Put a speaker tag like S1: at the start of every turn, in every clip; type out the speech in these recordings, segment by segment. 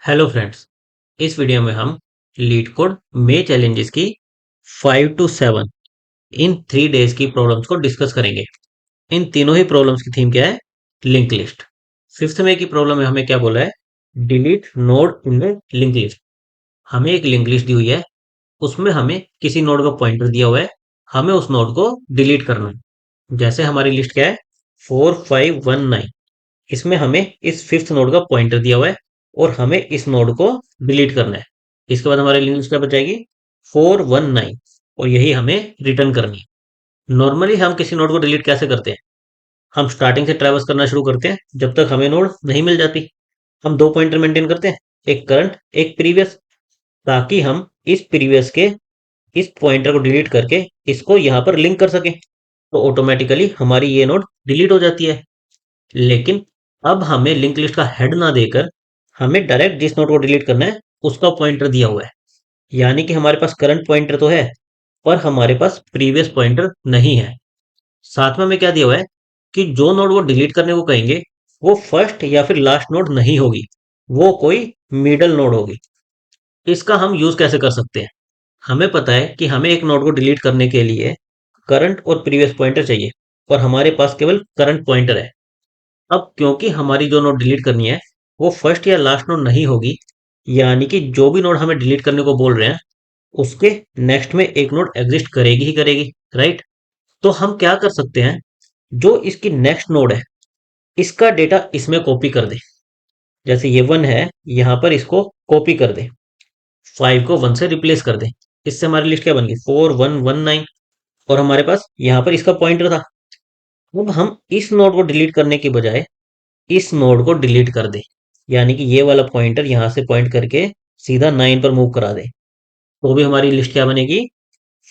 S1: Hello friends. इस video में हम लीड कोड में चैलेंजेस की 5 to 7 इन 3 डेज की प्रॉब्लम्स को डिस्कस करेंगे। इन तीनों ही प्रॉब्लम्स की थीम क्या है? Link list. फिफ्थ में की प्रॉब्लम में हमें क्या बोला है? Delete node in the link list. हमें एक लिंक लिस्ट दी हुई है, उसमें हमें किसी नोड का पॉइंटर दिया हुआ है, हमें उस नोड को डिलीट करना है। जैसे हमारी लिस्ट क्या है? 4519। इसमें हमें इस फिफ्थ नोड का पॉइंटर दिया हुआ है और हमें इस नोड को डिलीट करना है। इसके बाद हमारी लिस्ट क्या बचाएगी? 419। और यही हमें रिटर्न करनी है। नॉर्मली हम किसी नोड को डिलीट कैसे करते हैं? हम स्टार्टिंग से ट्रैवर्स करना शुरू करते हैं जब तक हमें नोड नहीं मिल जाती। हम दो पॉइंटर मेंटेन करते हैं, एक करंट एक प्रीवियस, ताकि हम इस प्रीवियस के इस पॉइंटर को डिलीट करके इसको यहाँ पर लिंक कर सकें। तो ऑटोमेटिकली हमारी ये नोड डिलीट हो जाती है। लेकिन अब हमें लिंक लिस्ट का हेड ना देकर हमें डायरेक्ट जिस नोड को डिलीट करना है उसका पॉइंटर दिया हुआ है। यानी कि हमारे पास करंट पॉइंटर तो है, पर हमारे पास प्रीवियस पॉइंटर नहीं है। साथ में हमें क्या दिया हुआ है कि जो नोड वो डिलीट करने को कहेंगे वो फर्स्ट या फिर लास्ट नोड नहीं होगी, वो कोई मिडल नोड होगी। इसका हम यूज कैसे कर सकते हैं? हमें पता है कि हमें एक नोड को डिलीट करने के लिए करंट और प्रीवियस पॉइंटर चाहिए, और हमारे पास केवल करंट पॉइंटर है। अब क्योंकि हमारी जो नोड डिलीट करनी है वो फर्स्ट या लास्ट नोड नहीं होगी, यानी कि जो भी नोड हमें डिलीट करने को बोल रहे हैं उसके नेक्स्ट में एक नोड एग्जिस्ट करेगी ही करेगी, राइट? तो हम क्या कर सकते हैं, जो इसकी नेक्स्ट नोड है इसका डेटा इसमें कॉपी कर दे। जैसे ये 1 है, यहां पर इसको कॉपी कर दे, 5 को 1 से रिप्लेस कर दे। इससे हमारी लिस्ट क्या बन गई? 4119। और हमारे पास यहाँ पर इसका पॉइंटर था। अब हम इस नोड को डिलीट करने की बजाय इस नोड को डिलीट कर दे, यानी कि ये वाला पॉइंटर यहां से पॉइंट करके सीधा 9 पर मूव करा दे, तो भी हमारी लिस्ट क्या बनेगी?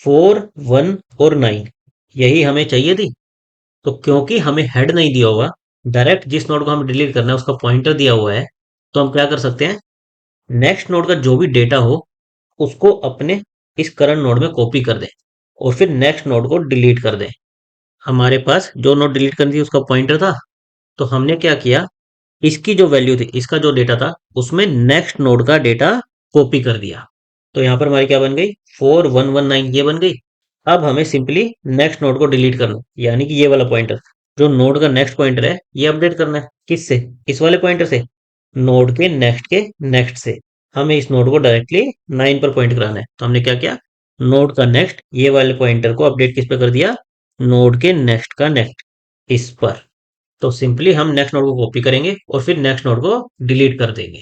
S1: 4 1 और 9। यही हमें चाहिए थी। तो क्योंकि हमें हेड नहीं दिया हुआ, डायरेक्ट जिस नोड को हमें डिलीट करना है उसका पॉइंटर दिया हुआ है, तो हम क्या कर सकते हैं, नेक्स्ट नोड का जो भी डेटा हो उसको अपने इस करंट नोड में कॉपी कर दें और फिर नेक्स्ट नोड को डिलीट कर दें। हमारे पास जो नोड डिलीट करनी थी उसका पॉइंटर था, तो हमने क्या किया, इसकी जो वैल्यू थी, इसका जो डेटा था, उसमें नेक्स्ट नोड का डेटा कॉपी कर दिया। तो यहाँ पर हमारी क्या बन गई? 4119 ये बन गई। अब हमें सिंपली नेक्स्ट नोड को डिलीट करना है, यानी कि ये वाला पॉइंटर, जो नोड का नेक्स्ट पॉइंटर है, ये अपडेट करना है। किससे? इस वाले पॉइंटर से, नोड के नेक्स्ट से। हमें इस नोड को डायरेक्टली 9 पर पॉइंट कराना है। तो हमने क्या किया, नोड का नेक्स्ट ये वाले पॉइंटर को अपडेट किस पे कर दिया? नोड के नेक्स्ट का नेक्स्ट, इस पर। तो सिंपली हम नेक्स्ट नोड को कॉपी करेंगे और फिर नेक्स्ट नोड को डिलीट कर देंगे।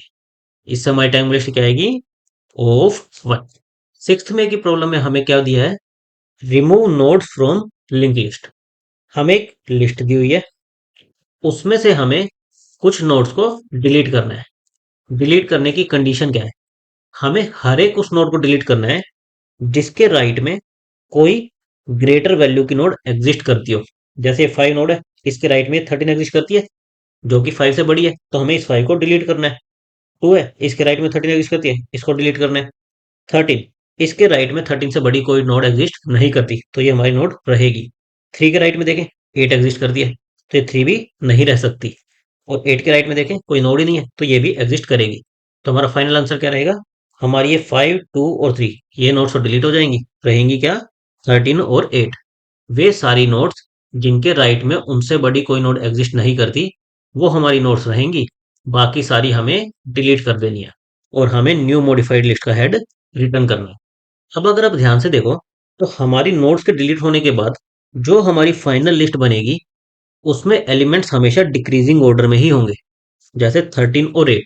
S1: इससे हमारी टाइम लिस्ट क्या आएगी? ऑफ 1। सिक्स्थ में की प्रॉब्लम में हमें क्या दिया है? Remove nodes from link list. हमें एक लिस्ट दी हुई है, उसमें से हमें कुछ नोड्स को डिलीट करना है। डिलीट करने की कंडीशन क्या है? हमें हर एक उस नोड को डिलीट करना है जिसके राइट में कोई ग्रेटर वैल्यू की नोड एग्जिस्ट करती हो। जैसे 5 नोड है, इसके राइट में 13 एग्जिस्ट करती है जो कि 5 से बड़ी है, तो हमें इस 5 को डिलीट करना है। 2 है, इसके राइट में 13 एग्जिस्ट करती है, इसको डिलीट करना है। 13, इसके राइट में 13 से बड़ी कोई नोड एग्जिस्ट नहीं करती, तो ये हमारी नोड रहेगी। 3 के राइट में देखें, 8 एग्जिस्ट करती है, तो ये 3 भी नहीं रह सकती। और 8 के राइट में देखें, कोई नोड ही नहीं है, तो ये भी एग्जिस्ट करेगी। तो हमारा फाइनल आंसर क्या रहेगा? हमारी ये 5 2 और 3 ये नोड्स तो डिलीट हो जाएंगी, रहेंगी क्या? 13 और 8। वे सारी नोड्स जिनके राइट में उनसे बड़ी कोई नोड एग्जिस्ट नहीं करती, वो हमारी नोड्स रहेंगी। बाकी सारी हमें डिलीट कर देनी है और हमें न्यू मॉडिफाइड लिस्ट का हेड रिटर्न करना है। अब अगर आप ध्यान से देखो, तो हमारी नोड्स के डिलीट होने के बाद जो हमारी फाइनल लिस्ट बनेगी उसमें एलिमेंट्स हमेशा डिक्रीजिंग ऑर्डर में ही होंगे। जैसे 13 और 8,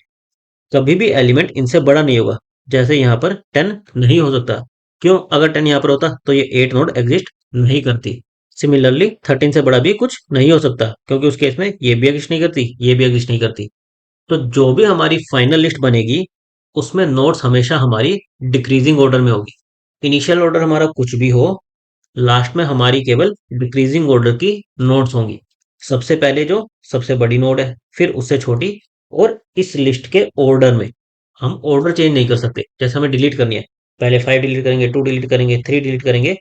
S1: कभी भी एलिमेंट इनसे बड़ा नहीं होगा। जैसे यहाँ पर 10 नहीं हो सकता। क्यों? अगर 10 यहाँ पर होता तो ये 8 नोड एग्जिस्ट नहीं करती। सिमिलरली 13 से बड़ा भी कुछ नहीं हो सकता, क्योंकि उस केस में ये भी एग्जिस्ट नहीं करती, ये भी एग्जिस्ट नहीं करती। तो जो भी हमारी फाइनल लिस्ट बनेगी उसमें नोड्स हमेशा हमारी डिक्रीजिंग ऑर्डर में होगी। इनिशियल ऑर्डर हमारा कुछ भी हो, लास्ट में हमारी केवल डिक्रीजिंग ऑर्डर की नोड्स होंगी। सबसे पहले जो सबसे बड़ी नोड है, फिर उससे छोटी, और इस लिस्ट के ऑर्डर में। हम ऑर्डर चेंज नहीं कर सकते। जैसे हमें डिलीट करनी है, पहले 5 डिलीट करेंगे, 2 डिलीट करेंगे, 3 डिलीट करेंगे,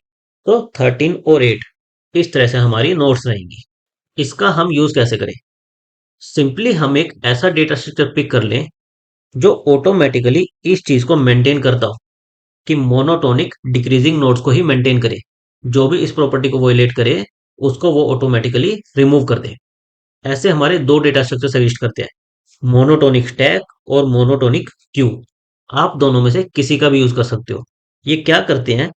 S1: तो 13 और 8 इस तरह से हमारी नोड्स रहेंगी। इसका हम यूज कैसे करें? सिंपली हम एक ऐसा डेटा स्ट्रक्चर पिक कर लें जो ऑटोमेटिकली इस चीज को मेंटेन करता हो कि मोनोटोनिक डिक्रीजिंग नोड्स को ही मेंटेन करे। जो भी इस प्रॉपर्टी को वोलेट करे उसको वो ऑटोमेटिकली रिमूव कर दे। ऐसे हमारे दो डेटा स्ट्रक्चर सजेस्ट करते हैं, मोनोटोनिक स्टैक और मोनोटोनिक क्यू। आप दोनों में से किसी का भी यूज कर सकते हो। ये क्या करते हैं,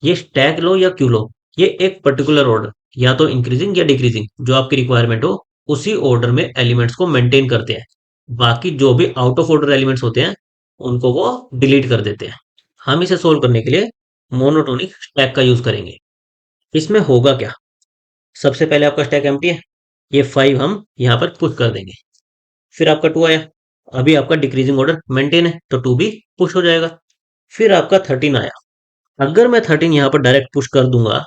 S1: ये स्टैक लो या क्यू लो, ये एक पर्टिकुलर ऑर्डर, या तो इंक्रीजिंग या डिक्रीजिंग जो आपकी रिक्वायरमेंट हो, उसी ऑर्डर में एलिमेंट्स को मेंटेन करते हैं। बाकी जो भी आउट ऑफ ऑर्डर एलिमेंट्स होते हैं उनको वो डिलीट कर देते हैं। हम इसे सोल्व करने के लिए मोनोटोनिक स्टैक का यूज करेंगे। इसमें होगा क्या, सबसे पहले आपका स्टैक एम्प्टी है, ये 5 हम यहाँ पर पुश कर देंगे। फिर आपका 2 आया, अभी आपका डिक्रीजिंग ऑर्डर मेंटेन है तो 2 भी पुश हो जाएगा। फिर आपका 13 आया, अगर मैं 13 यहाँ पर डायरेक्ट पुश कर दूंगा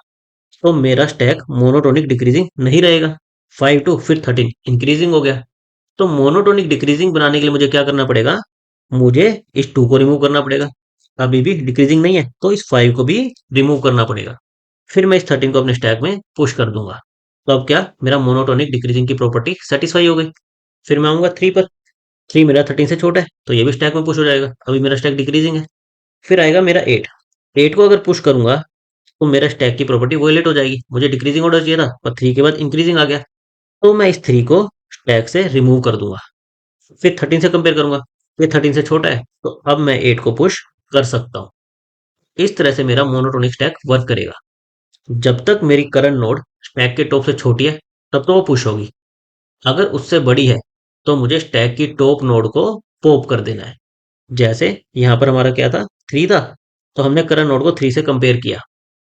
S1: तो मेरा स्टैक मोनोटोनिक डिक्रीजिंग नहीं रहेगा। 5 टू फिर 13 इंक्रीजिंग हो गया। तो मोनोटोनिक डिक्रीजिंग बनाने के लिए मुझे क्या करना पड़ेगा, मुझे इस 2 को रिमूव करना पड़ेगा। अभी भी डिक्रीजिंग नहीं है तो इस 5 को भी रिमूव करना पड़ेगा। फिर मैं इस 13 को अपने स्टैक में पुश कर दूंगा। तो अब क्या, मेरा मोनोटोनिक डिक्रीजिंग की प्रॉपर्टी सेटिस्फाई हो गई। फिर मैं आऊंगा 3 पर, 3 मेरा 13 से छोटा है तो ये भी स्टैक में पुश हो जाएगा, अभी मेरा स्टैक डिक्रीजिंग है। फिर आएगा मेरा 8, 8 को अगर पुश करूंगा तो मेरा स्टैक की प्रॉपर्टी वोलेट हो जाएगी। मुझे डिक्रीजिंग ऑर्डर चाहिए था पर 3 के बाद इंक्रीजिंग आ गया, तो मैं इस 3 को स्टैक से रिमूव कर दूंगा। फिर 13 से कंपेयर करूंगा, ये 13 से छोटा है तो अब मैं 8 को पुश कर सकता हूँ। इस तरह से मेरा मोनोटोनिक स्टैक वर्क करेगा। जब तक मेरी करंट नोड स्टैक के टॉप से छोटी है तब तो वो पुश होगी। अगर उससे बड़ी है तो मुझे स्टैक की टॉप नोड को पॉप कर देना है। जैसे यहाँ पर हमारा क्या था, 3 था, तो हमने करंट नोड को 3 से कंपेयर किया,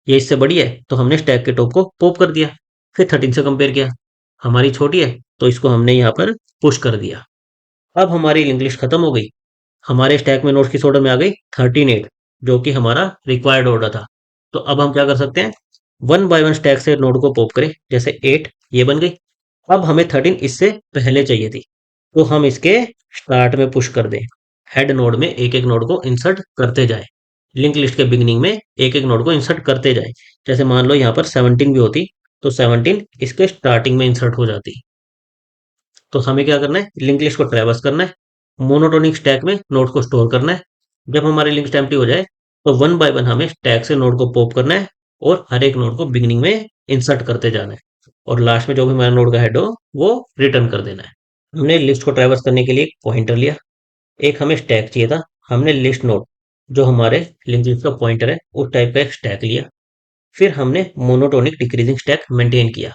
S1: ये इससे बड़ी है तो हमने स्टैक के टॉप को पॉप कर दिया। फिर 13 से कंपेयर किया, हमारी छोटी है तो इसको हमने यहाँ पर पुश कर दिया। अब हमारी लिंक लिस्ट खत्म हो गई। हमारे स्टैक में नोड्स किस ऑर्डर में आ गई, 13 8, जो कि हमारा रिक्वायर्ड ऑर्डर था। तो अब हम क्या कर सकते हैं, वन बाय वन स्टैक से नोड को पॉप करें। जैसे 8 ये बन गई, अब हमें 13 इससे पहले चाहिए थी तो हम इसके स्टार्ट में पुश कर दें। हेड नोड में एक एक नोड को इंसर्ट करते जाए, लिंक लिस्ट के बिगिनिंग में एक एक नोड को इंसर्ट करते जाए। जैसे मान लो यहाँ पर 17 भी होती तो 17 इसके स्टार्टिंग में इंसर्ट हो जाती। तो हमें क्या करना है, लिंक लिस्ट को ट्रैवर्स करना है, मोनोटोनिक स्टैक में नोड को स्टोर करना है। जब हमारी लिंक एम्प्टी हो जाए तो वन बाय वन हमें स्टैक से नोड को पॉप करना है और हर एक नोड को बिगिनिंग में इंसर्ट करते जाना है, और लास्ट में जो भी हमारा नोड का हेड हो वो रिटर्न कर देना है। हमने लिस्ट को ट्रैवर्स करने के लिए एक पॉइंटर लिया, एक हमें स्टैक चाहिए था, हमने लिस्ट नोड जो हमारे लिंक लिस्ट का पॉइंटर है उस टाइप का एक स्टैक लिया। फिर हमने मोनोटोनिक डिक्रीजिंग स्टैक मेंटेन किया।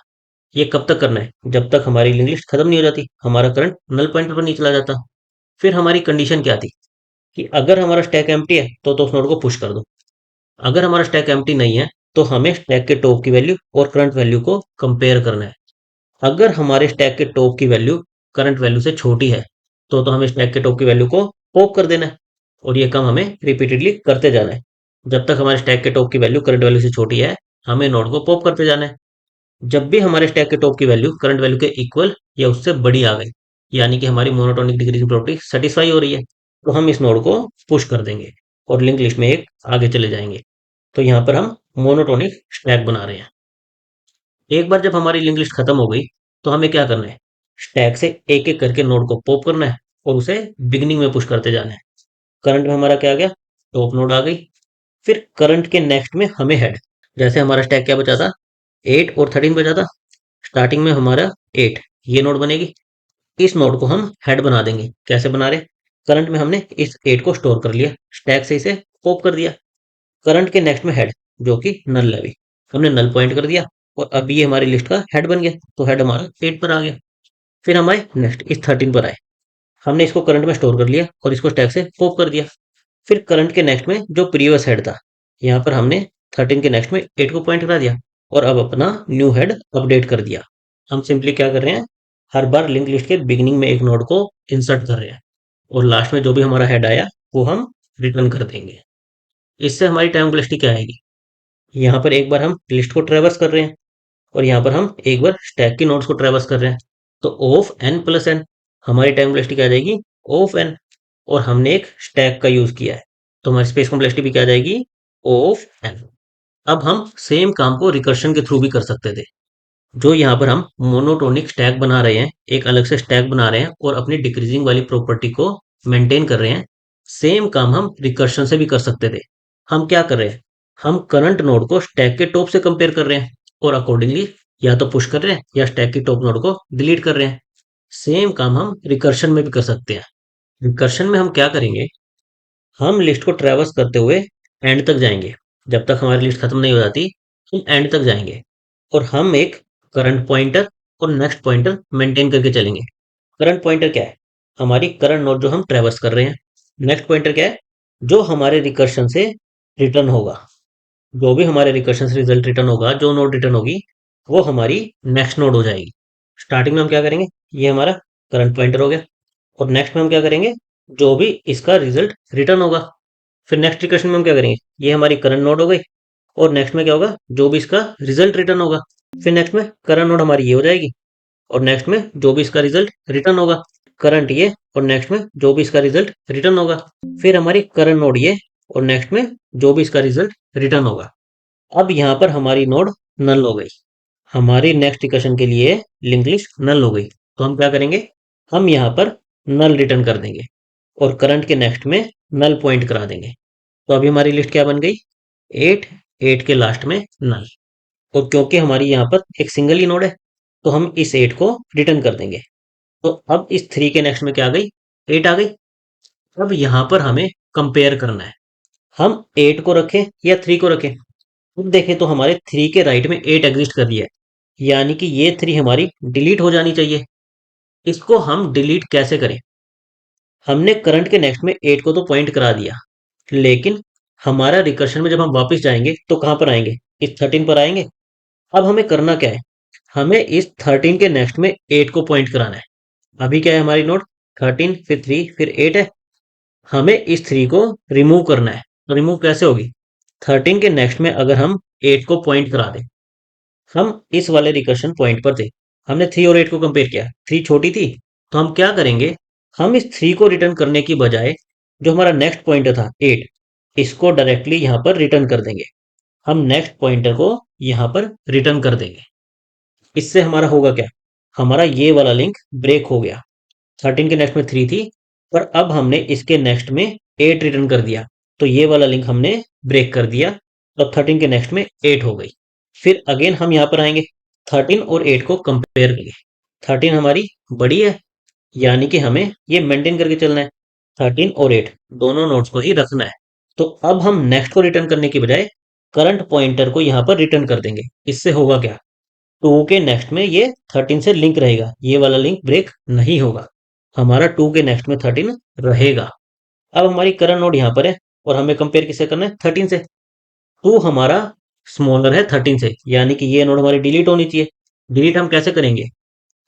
S1: ये कब तक करना है, जब तक हमारी लिंक लिस्ट खत्म नहीं हो जाती, हमारा करंट नल पॉइंटर पर नहीं चला जाता। फिर हमारी कंडीशन क्या थी कि अगर हमारा स्टैक एम्प्टी है तो उस नोड को पुश कर दो। अगर हमारा स्टैक एम्प्टी नहीं है तो हमें स्टैक के टॉप की वैल्यू और करंट वैल्यू को कंपेयर करना है। अगर हमारे स्टैक के टॉप की वैल्यू करंट वैल्यू से छोटी है तो हमें स्टैक के टॉप की वैल्यू को पॉप कर देना है, और ये काम हमें रिपीटेडली करते जाना है। जब तक हमारे स्टैक के टॉप की वैल्यू करंट वैल्यू से छोटी है हमें नोड को पॉप करते जाना है। जब भी हमारे स्टैक के टॉप की वैल्यू करंट वैल्यू के इक्वल या उससे बड़ी आ गई, यानी कि हमारी मोनोटोनिक डिक्रीजिंग प्रॉपर्टी सेटिस्फाई हो रही है, तो हम इस नोड को पुश कर देंगे और लिंक लिस्ट में एक आगे चले जाएंगे। तो यहाँ पर हम मोनोटोनिक स्टैक बना रहे हैं। एक बार जब हमारी लिंक लिस्ट खत्म हो गई तो हमें क्या करना है, स्टैक से एक एक करके नोड को पॉप करना है और उसे बिगनिंग में पुश करते जाना है। करंट में हमारा क्या आ गया, टॉप नोड आ गई। फिर करंट के नेक्स्ट में हमें हेड, जैसे हमारा स्टैक क्या बचा था, 8 और 13 बचा था। स्टार्टिंग में हमारा 8, ये नोड बनेगी, इस नोड को हम हेड बना देंगे। कैसे बना रहे, करंट में हमने इस 8 को स्टोर कर लिया, स्टैक से इसे पॉप कर दिया। करंट के नेक्स्ट में हेड जो कि नल है, हमने नल पॉइंट कर दिया और अब ये हमारी लिस्ट का हेड बन गया, तो हेड हमारा 8 पर आ गया। फिर हम आए नेक्स्ट इस 13 पर आए, हमने इसको करंट में स्टोर कर लिया और इसको स्टैक से पॉप कर दिया। फिर करंट के नेक्स्ट में जो प्रीवियस हेड था, यहाँ पर हमने 13 के नेक्स्ट में 8 को पॉइंट करा दिया और अब अपना न्यू हेड अपडेट कर दिया। हम सिंपली क्या कर रहे हैं, हर बार लिंक लिस्ट के बिगिनिंग में एक नोड को इंसर्ट कर रहे हैं और लास्ट में जो भी हमारा हेड आया वो हम रिटर्न कर देंगे। इससे हमारी टाइम वेलोसिटी क्या आएगी, यहाँ पर एक बार हम लिस्ट को ट्रेवर्स कर रहे हैं और यहाँ पर हम एक बार स्टैक की नोड्स को ट्रेवर्स कर रहे हैं, तो ऑफ एन प्लस एन हमारी टाइम वेलोसिटी क्या आ जाएगी, ऑफ एन। और हमने एक स्टैक का यूज किया है तो हमारी स्पेस कॉम्प्लेक्सिटी भी क्या आ जाएगी, ऑफ एन। अब हम सेम काम को रिकर्शन के थ्रू भी कर सकते थे। जो यहाँ पर हम मोनोटोनिक स्टैक बना रहे हैं, एक अलग से स्टैक बना रहे हैं और अपनी डिक्रीजिंग वाली प्रॉपर्टी को मेंटेन कर रहे हैं, सेम काम हम रिकर्शन से भी कर सकते थे। हम क्या कर रहे हैं, हम करंट नोड को स्टैक के टॉप से कंपेयर कर रहे हैं और अकॉर्डिंगली या तो पुश कर रहे हैं या स्टैक की टॉप नोड को डिलीट कर रहे हैं। सेम काम हम रिकर्शन में भी कर सकते हैं। रिकर्शन में हम क्या करेंगे, हम लिस्ट को ट्रैवर्स करते हुए एंड तक जाएंगे। जब तक हमारी लिस्ट खत्म नहीं हो जाती, हम एंड तक जाएंगे और हम एक करंट पॉइंटर और नेक्स्ट पॉइंटर मेंटेन करके चलेंगे। करंट पॉइंटर क्या है, हमारी करंट नोड जो हम ट्रैवर्स कर रहे हैं। नेक्स्ट पॉइंटर क्या है, जो हमारे रिकर्शन से रिटर्न होगा, जो भी हमारे रिकर्शन से रिजल्ट रिटर्न होगा, जो नोड रिटर्न होगी वो हमारी नेक्स्ट नोड हो जाएगी। स्टार्टिंग में हम क्या करेंगे, ये हमारा करंट पॉइंटर हो गया और नेक्स्ट में हम क्या करेंगे, जो भी इसका रिजल्ट रिटर्न होगा। फिर नेक्स्ट रिकर्शन में हम क्या करेंगे, ये हमारी करंट नोड हो गई और नेक्स्ट में क्या होगा, जो भी इसका रिजल्ट रिटर्न होगा। फिर नेक्स्ट में करंट नोड हमारी ये हो जाएगी और नेक्स्ट में जो भी इसका रिजल्ट रिटर्न होगा, करंट ये और नेक्स्ट में जो भी इसका रिजल्ट रिटर्न होगा। फिर हमारी करंट नोड ये और नेक्स्ट में जो भी इसका रिजल्ट रिटर्न होगा। अब यहाँ पर हमारी नोड नल हो गई, हमारी नेक्स्ट इक्वेशन के लिए लिंक लिस्ट नल हो गई। तो हम क्या करेंगे, हम यहाँ पर नल रिटर्न कर देंगे और करंट के नेक्स्ट में नल पॉइंट करा देंगे। तो अभी हमारी लिस्ट क्या बन गई, 8, 8 के लास्ट में नल। और क्योंकि हमारी यहाँ पर एक सिंगल ही नोड है तो हम इस 8 को रिटर्न कर देंगे। तो अब इस 3 के नेक्स्ट में क्या आ गई, 8 आ गई। अब यहाँ पर हमें कंपेयर करना है, हम 8 को रखें या 3 को रखें। अब देखें तो हमारे 3 के राइट में 8 एग्जिस्ट कर दिया है, यानी कि ये 3 हमारी डिलीट हो जानी चाहिए। इसको हम डिलीट कैसे करें, हमने करंट के नेक्स्ट में 8 को तो पॉइंट करा दिया, लेकिन हमारा रिकर्शन में जब हम वापस जाएंगे तो कहां पर आएंगे, इस 13 पर आएंगे। अब हमें करना क्या है, हमें इस 13 के नेक्स्ट में 8 को पॉइंट कराना है। अभी क्या है हमारी नोट, 13 फिर 3 फिर 8 है। हमें इस 3 को रिमूव करना है। तो रिमूव कैसे होगी, 13 के नेक्स्ट में अगर हम 8 को पॉइंट करा दें, हम इस वाले रिकर्शन पॉइंट पर थे, हमने 3 और 8 को कंपेयर किया, 3 छोटी थी, तो हम क्या करेंगे, हम इस 3 को रिटर्न करने की बजाय जो हमारा नेक्स्ट पॉइंटर था 8, इसको डायरेक्टली यहाँ पर रिटर्न कर देंगे। हम नेक्स्ट पॉइंटर को यहाँ पर रिटर्न कर देंगे। इससे हमारा होगा क्या, हमारा ये वाला लिंक ब्रेक हो गया। 13 के नेक्स्ट में 3 थी, पर अब हमने इसके नेक्स्ट में 8 रिटर्न कर दिया, तो ये वाला लिंक हमने ब्रेक कर दिया। तो अब 13 के नेक्स्ट में 8 हो गई। फिर अगेन हम यहाँ पर आएंगे, 13 और 8 को कंपेयर करेंगे। 13 हमारी बड़ी है, यानी कि हमें ये मेंटेन करके चलना है। 13 और 8 दोनों नोड्स को ही रखना है। तो अब हम नेक्स्ट को रिटर्न करने की बजाय करंट पॉइंटर को यहाँ पर रिटर्न कर देंगे। इससे होगा क्या, 2 के नेक्स्ट में ये 13 से लिंक रहेगा, ये वाला लिंक ब्रेक नहीं होगा, हमारा 2 के नेक्स्ट में 13 रहेगा। अब हमारी करंट नोड यहाँ पर है और हमें कंपेयर किससे करना है, 13 से। 2 हमारा स्मॉलर है 13 से, यानी कि ये नोड हमारी डिलीट होनी चाहिए। डिलीट हम कैसे करेंगे,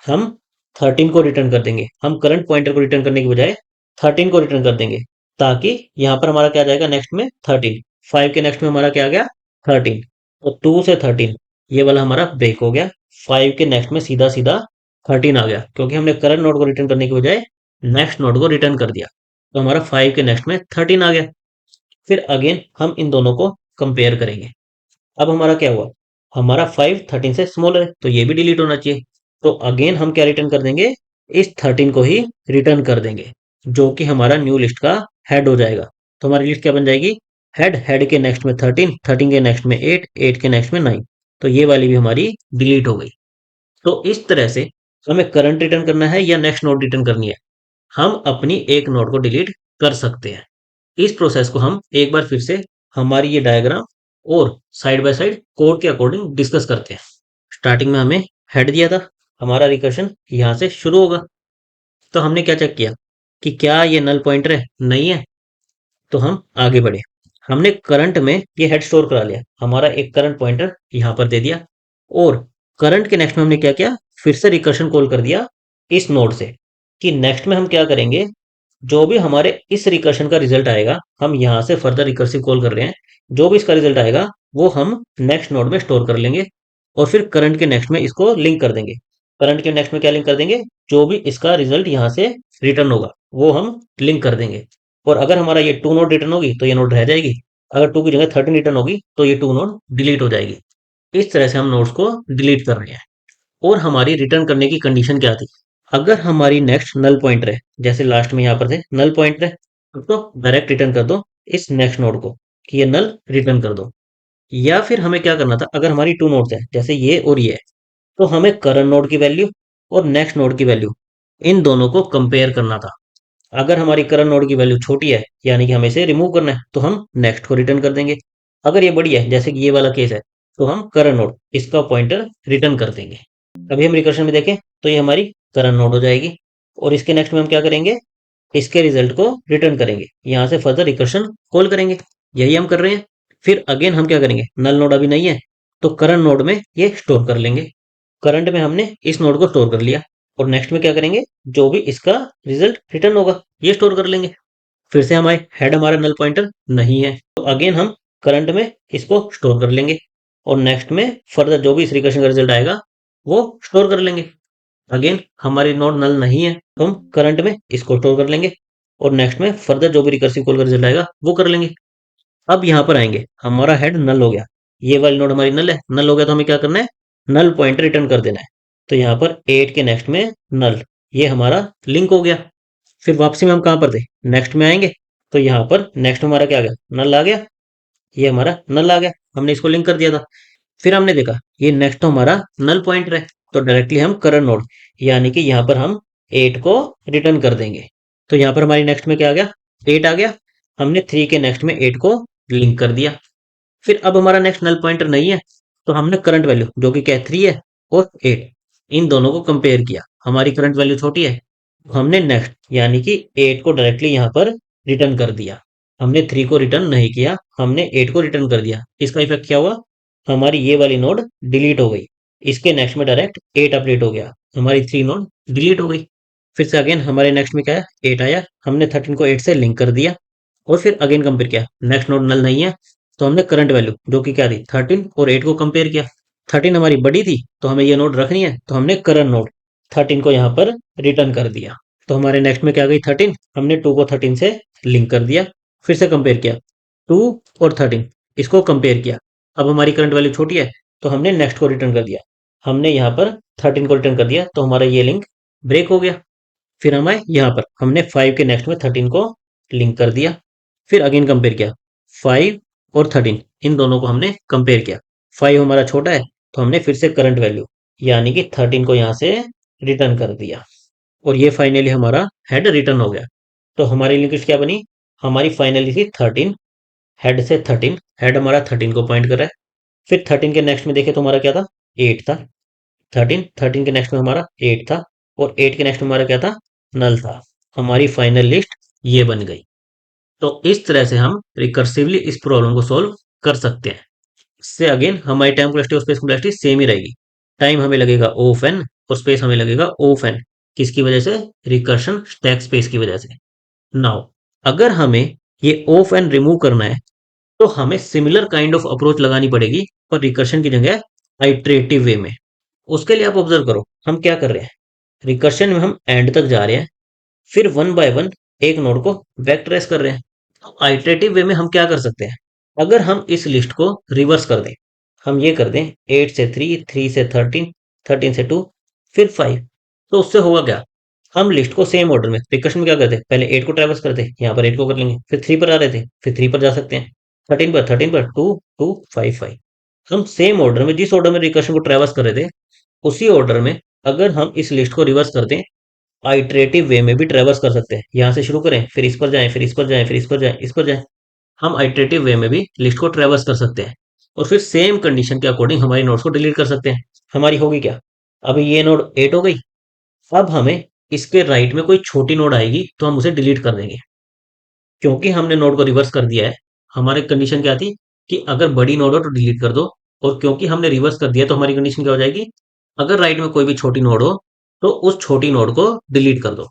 S1: हम 13 को रिटर्न कर देंगे। हम करंट पॉइंटर को रिटर्न करने की बजाय 13 को रिटर्न कर देंगे, ताकि यहाँ पर हमारा क्या आ जाएगा नेक्स्ट में 13, 5 के नेक्स्ट में हमारा क्या आ गया 13। तो 2 से 13 ये वाला हमारा ब्रेक हो गया, 5 के नेक्स्ट में सीधा सीधा 13 आ गया, क्योंकि हमने करंट नोड को रिटर्न करने की बजाय नेक्स्ट नोड को रिटर्न कर दिया। तो हमारा 5 के नेक्स्ट में 13 आ गया। फिर अगेन हम इन दोनों को कंपेयर करेंगे। अब हमारा क्या हुआ, हमारा 5 13 से स्मॉलर है, तो ये भी डिलीट होना चाहिए। तो अगेन हम क्या रिटर्न कर देंगे, इस 13 को ही रिटर्न कर देंगे, जो कि हमारा न्यू लिस्ट का हेड हो जाएगा। तो हमारी लिस्ट क्या बन जाएगी, हेड, हेड के नेक्स्ट में 13, 13 के नेक्स्ट में 8, 8 के नेक्स्ट में 9। तो ये वाली भी हमारी डिलीट हो गई। तो इस तरह से हमें करंट रिटर्न करना है या नेक्स्ट नोड रिटर्न करनी है, हम अपनी एक नोड को डिलीट कर सकते हैं। इस प्रोसेस को हम एक बार फिर से हमारी ये डायग्राम और साइड बाय साइड कोड के अकॉर्डिंग डिस्कस करते हैं। स्टार्टिंग में हमें हेड दिया था, हमारा रिकर्शन यहाँ से शुरू होगा। तो हमने क्या चेक किया कि क्या ये नल पॉइंटर है, नहीं है, तो हम आगे बढ़े। हमने करंट में ये हेड स्टोर करा लिया, हमारा एक करंट पॉइंटर यहाँ पर दे दिया और करंट के नेक्स्ट में हमने क्या किया, फिर से रिकर्शन कॉल कर दिया इस नोड से कि नेक्स्ट में हम क्या करेंगे, जो भी हमारे इस रिकर्शन का रिजल्ट आएगा, हम यहाँ से फर्दर रिकर्सिव कॉल कर रहे हैं, जो भी इसका रिजल्ट आएगा वो हम नेक्स्ट नोड में स्टोर कर लेंगे और फिर करंट के नेक्स्ट में इसको लिंक कर देंगे। करंट के नेक्स्ट में क्या लिंक कर देंगे, जो भी इसका रिजल्ट यहाँ से रिटर्न होगा वो हम लिंक कर देंगे। और अगर हमारा ये 2 नोड रिटर्न होगी तो ये नोड रह जाएगी, अगर 2 की जगह 13 रिटर्न होगी तो ये 2 नोड डिलीट हो जाएगी। इस तरह से हम नोड्स को डिलीट कर रहे हैं। और हमारी रिटर्न करने की कंडीशन क्या थी, अगर हमारी नेक्स्ट नल पॉइंटर है, जैसे लास्ट में यहाँ पर थे नल पॉइंटर है, तो डायरेक्ट रिटर्न कर दो इस नेक्स्ट नोड को कि ये नल रिटर्न कर दो। या फिर हमें क्या करना था, अगर हमारी टू नोड्स है जैसे ये और ये है, तो हमें करंट नोड की वैल्यू और नेक्स्ट नोड की वैल्यू इन दोनों को कंपेयर करना था। अगर हमारी करंट नोड की वैल्यू छोटी है, यानी कि हमें इसे रिमूव करना है, तो हम नेक्स्ट को रिटर्न कर देंगे। अगर ये बड़ी है, जैसे कि ये वाला केस है, तो हम करंट नोड इसका पॉइंटर रिटर्न कर देंगे। अभी हम रिकर्शन में देखें तो ये हमारी करंट नोड हो जाएगी, और इसके नेक्स्ट में हम क्या करेंगे, इसके रिजल्ट को रिटर्न करेंगे, यहाँ से फर्दर रिकर्शन कॉल करेंगे। यही हम कर रहे हैं। फिर अगेन हम क्या करेंगे, नल नोड अभी नहीं है, तो करंट नोड में ये स्टोर कर लेंगे। करंट में हमने इस नोड को स्टोर कर लिया, और नेक्स्ट में क्या करेंगे, जो भी इसका रिजल्ट रिटर्न होगा ये स्टोर कर लेंगे। फिर से हमारे हेड हमारा नल पॉइंटर नहीं है, तो अगेन हम करंट में इसको स्टोर कर लेंगे, और नेक्स्ट में फर्दर जो भी इस रिकर्शन का रिजल्ट आएगा वो स्टोर कर लेंगे। अगेन हमारी नोड नल नहीं है, तो हम करंट में इसको स्टोर कर लेंगे, और नेक्स्ट में फर्दर जो भी रिकर्सिव कॉल का रिजल्ट आएगा वो कर लेंगे। अब यहाँ पर आएंगे, हमारा हेड नल हो गया, ये वाली नोड हमारी नल है, नल हो गया तो हमें क्या करना है, नल पॉइंटर रिटर्न कर देना है। तो यहाँ पर 8 के नेक्स्ट में नल, ये हमारा लिंक हो गया। फिर वापसी में हम कहाँ पर थे, नेक्स्ट में आएंगे, तो यहाँ पर नेक्स्ट में हमारा क्या आ गया, नल आ गया, ये हमारा नल आ गया, हमने इसको लिंक कर दिया था। फिर हमने देखा ये नेक्स्ट तो हमारा नल पॉइंटर है, तो डायरेक्टली हम करंट नोड, यानी कि यहाँ पर हम 8 को रिटर्न कर देंगे। तो यहाँ पर हमारी नेक्स्ट में क्या आ गया, 8 आ गया, हमने 3 के नेक्स्ट में 8 को लिंक कर दिया। फिर अब हमारा नेक्स्ट नल पॉइंटर नहीं है, तो हमने करंट वैल्यू जो कि क्या है 3 है और 8, इन दोनों को कंपेयर किया। हमारी करंट वैल्यू छोटी है, तो हमने नेक्स्ट यानी कि 8 को डायरेक्टली यहाँ पर रिटर्न कर दिया। हमने 3 को रिटर्न नहीं किया, हमने 8 को रिटर्न कर दिया। इसका इफेक्ट क्या हुआ, हमारी ये वाली नोड डिलीट हो गई, इसके नेक्स्ट में डायरेक्ट 8 अपडेट हो गया, हमारी 3 नोड डिलीट हो गई। फिर से अगेन हमारे नेक्स्ट में क्या है, 8 आया, हमने 13 को 8 से लिंक कर दिया, और फिर अगेन कंपेयर किया, नेक्स्ट नोड नल नहीं है, तो हमने करंट वैल्यू जो कि क्या थी 13 और 8 को कंपेयर किया। 13 हमारी बड़ी थी, तो हमें ये नोड रखनी है, तो हमने करंट नोड 13 को यहाँ पर रिटर्न कर दिया। तो हमारे नेक्स्ट में क्या गई 13, हमने 2 को 13 से लिंक कर दिया। फिर से कंपेयर किया 2 और 13, इसको कंपेयर किया। अब हमारी करंट वैल्यू छोटी है, तो हमने नेक्स्ट को रिटर्न कर दिया, हमने यहाँ पर 13 को रिटर्न कर दिया, तो हमारा ये लिंक ब्रेक हो गया। फिर हमें यहाँ पर हमने 5 के नेक्स्ट में 13 को लिंक कर दिया। फिर अगेन कंपेयर किया 5 और 13, इन दोनों को हमने कंपेयर किया। 5 हमारा छोटा है, तो हमने फिर से करंट वैल्यू यानी कि 13 को यहाँ से रिटर्न कर दिया, और ये फाइनली हमारा हेड रिटर्न हो गया। तो हमारी लिंकेज क्या बनी, हमारी फाइनली थी 13, हेड से 13, हेड हमारा 13 को पॉइंट कर रहा है। फिर 13 के नेक्स्ट में देखे तो हमारा क्या था, 8 था। 13 के नेक्स्ट में हमारा 8 था, और 8 के नेक्स्ट में हमारा क्या था, नल था। हमारी फाइनल लिस्ट ये बन गई। तो इस तरह से हम रिकर्सिवली इस प्रॉब्लम को सॉल्व कर सकते हैं। इससे अगेन हमारी टाइम कॉम्प्लेक्सिटी और स्पेस कॉम्प्लेक्सिटी सेम ही रहेगी। टाइम हमें लगेगा O ऑफ n, और स्पेस हमें लगेगा O ऑफ n। किसकी वजह से, रिकर्शन स्टैक स्पेस की वजह से। नाउ अगर हमें ये O ऑफ n रिमूव करना है, तो हमें सिमिलर काइंड ऑफ अप्रोच लगानी पड़ेगी, पर रिकर्शन की जगह आइट्रेटिव वे में। उसके लिए आप ऑब्जर्व करो हम क्या कर रहे हैं, रिकर्शन में हम एंड तक जा रहे हैं, फिर वन बाय वन एक नोड को बैक ट्रेस कर रहे हैं। तो आइटरेटिव वे में हम क्या कर सकते हैं, अगर हम इस लिस्ट को रिवर्स कर दें, हम ये कर दें 8 से 3, 3 से 13, 13 से 2, फिर 5, तो उससे होगा क्या, हम लिस्ट को सेम ऑर्डर में, रिकर्शन में क्या करते हैं, पहले 8 को ट्रेवर्स करते, यहाँ पर 8 को कर लेंगे, फिर 3 पर आ रहे थे, फिर 3 पर जा सकते हैं, 13 पर 2, 2, 5, 5। हम सेम ऑर्डर में, जिस ऑर्डर में रिकर्शन को ट्रेवर्स कर रहे थे, उसी ऑर्डर में अगर हम इस लिस्ट को रिवर्स कर दें, आइटरेटिव वे में भी ट्रेवर्स कर सकते हैं। यहाँ से शुरू करें, फिर इस पर जाएं, फिर इस पर जाएं, फिर इस पर जाएं, इस पर जाएं। हम आइटरेटिव वे में भी लिस्ट को ट्रेवर्स कर सकते हैं, और फिर सेम कंडीशन के अकॉर्डिंग हमारी नोड्स को डिलीट कर सकते हैं। हमारी होगी क्या, अभी ये नोड 8 हो गई, अब हमें इसके राइट में कोई छोटी नोड आएगी तो हम उसे डिलीट कर देंगे, क्योंकि हमने नोड को रिवर्स कर दिया है। हमारी कंडीशन क्या थी कि अगर बड़ी नोड हो तो डिलीट कर दो, और क्योंकि हमने रिवर्स कर दिया तो हमारी कंडीशन क्या हो जाएगी, अगर राइट में कोई भी छोटी नोड हो तो उस छोटी नोड को डिलीट कर दो।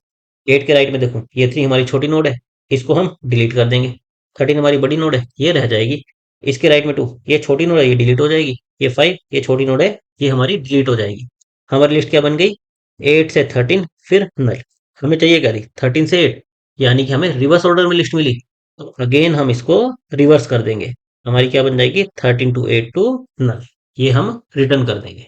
S1: 8 के राइट में देखो, ये 3 हमारी छोटी नोड है, इसको हम डिलीट कर देंगे। 13 हमारी बड़ी नोड है, ये रह जाएगी। इसके राइट में 2, ये छोटी नोड है, ये डिलीट हो जाएगी। ये 5, ये छोटी नोड है, ये हमारी डिलीट हो जाएगी। हमारी लिस्ट क्या बन गई, 8 से 13 फिर नल। हमें चाहिए क्या थी, 13 से 8, यानी कि हमें रिवर्स ऑर्डर में लिस्ट मिली, तो अगेन हम इसको रिवर्स कर देंगे। हमारी क्या बन जाएगी, 13 टू 8 टू नल, ये हम रिटर्न कर देंगे।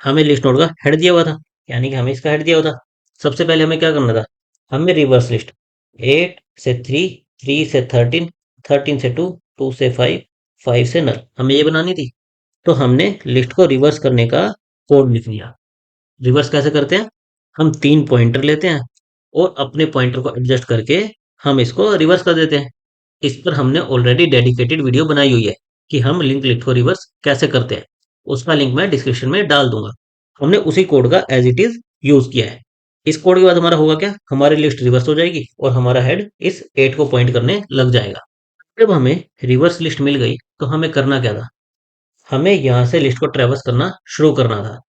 S1: हमें लिस्ट नोड का हेड दिया हुआ था, यानी कि हमें इसका हेड दिया हुआ था, सबसे पहले हमें क्या करना था, हमें रिवर्स लिस्ट 8 से 3, 3 से 13, 13 से 2, 2 से 5, 5 से नल, हमें ये बनानी थी। तो हमने लिस्ट को रिवर्स करने का कोड लिख लिया। रिवर्स कैसे करते हैं, हम 3 पॉइंटर लेते हैं और अपने पॉइंटर को एडजस्ट करके हम इसको रिवर्स कर देते हैं। इस पर हमने ऑलरेडी डेडिकेटेड वीडियो बनाई हुई है कि हम लिंक लिस्ट को रिवर्स कैसे करते हैं। उसका लिंक मैं डिस्क्रिप्शन में डाल दूंगा। हमने उसी कोड का एज इट इज यूज किया है। इस कोड के बाद हमारा होगा क्या, हमारी लिस्ट रिवर्स हो जाएगी और हमारा हेड इस 8 को पॉइंट करने लग जाएगा। जब हमें रिवर्स लिस्ट मिल गई तो हमें करना क्या था, हमें यहाँ से लिस्ट को ट्रेवर्स करना शुरू करना था।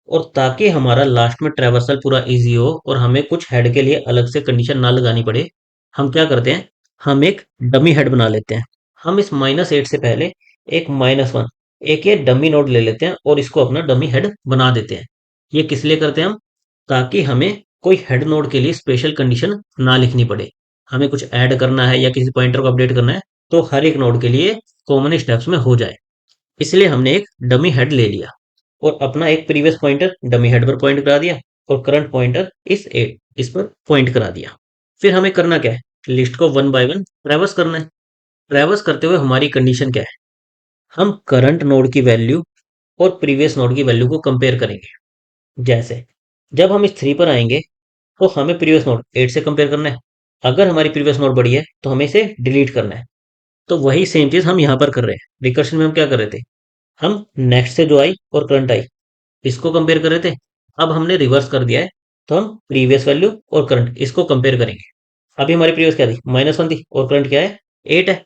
S1: और ताकि हमारा लास्ट में ट्रैवर्सल पूरा इजी हो और हमें कुछ हेड के लिए अलग से कंडीशन ना लगानी पड़े, हम क्या करते हैं, हम एक डमी हेड बना लेते हैं। हम इस -8 से पहले एक -1, एक ये डमी नोड ले लेते हैं और इसको अपना डमी हेड बना देते हैं। ये किस लिए करते हैं हम, ताकि हमें कोई हेड नोड के लिए स्पेशल कंडीशन ना लिखनी पड़े। हमें कुछ ऐड करना है या किसी पॉइंटर को अपडेट करना है तो हर एक नोड के लिए कॉमन स्टेप्स में हो जाए। इसलिए हमने एक डमी हेड ले लिया और अपना एक प्रीवियस पॉइंटर डमी हेड पर पॉइंट करा दिया और करंट पॉइंटर इस पर पॉइंट करा दिया। फिर हमें करना क्या है, लिस्ट को वन बाय वन ट्रैवर्स करना है। ट्रैवर्स करते हुए हमारी कंडीशन क्या है, हम करंट नोड की वैल्यू और प्रीवियस नोड की वैल्यू को कंपेयर करेंगे। जैसे जब हम इस 3 पर आएंगे तो हमें प्रीवियस नोड 8 से कंपेयर करना है। अगर हमारी प्रीवियस नोड बड़ी है तो हमें इसे डिलीट करना है। तो वही सेम चीज हम यहाँ पर कर रहे हैं। रिकर्शन में हम क्या कर रहे थे, हम नेक्स्ट से जो आई और करंट आई इसको कंपेयर कर रहे थे। अब हमने रिवर्स कर दिया है तो हम प्रीवियस वैल्यू और करंट इसको कंपेयर करेंगे। अभी हमारी प्रीवियस क्या थी, -1 थी और करंट क्या है, 8 है।